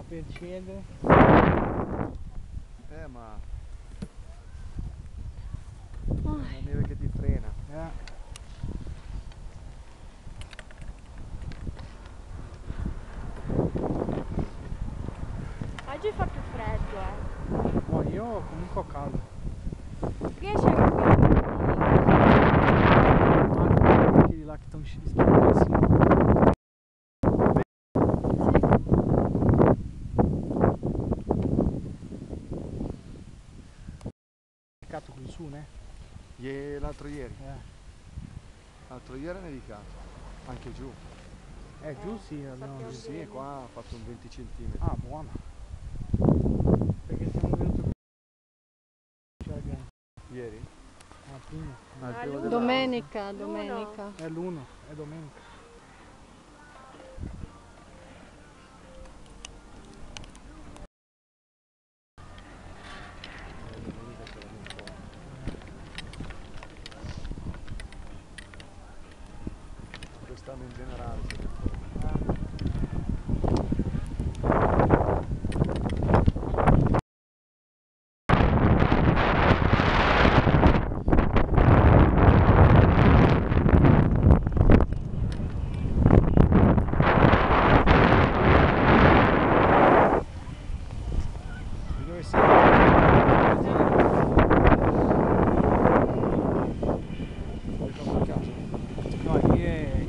stiamo per cedere. Ma la neve che ti frena. Oggi fa più freddo, No, io comunque ho caldo. Riesci a capire? Quelli là che stanno schiantissimi. Peccato qui su, né? L'altro ieri. L'altro ieri è nevicato. Anche giù. Giù sì, abbiamo visto. Sì, qua ha fatto un 20 cm. Ah, buono. Perché siamo venuti qui. Ce l'abbiamo. Ieri? Ah, prima. Il primo dell'anno. Domenica. È l'1, è domenica. Domenica c'erano un po'. Quest'anno in generale c'è un po'. Dove sei? No,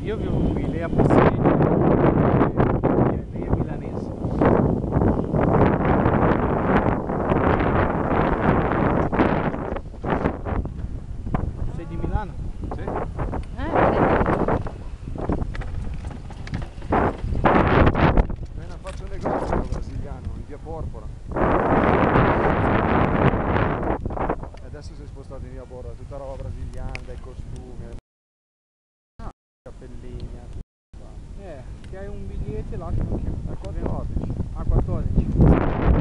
io vivo qui, lei a Passeggio, lei è milanese. Sei di Milano? Sì. Appena faccio un negozio brasiliano in via Porpora. E adesso si è spostato in via Borda, tutta roba brasiliana, dai costumi, cappellini. Che hai un biglietto là che non chiamo. A 14. Ah, 14.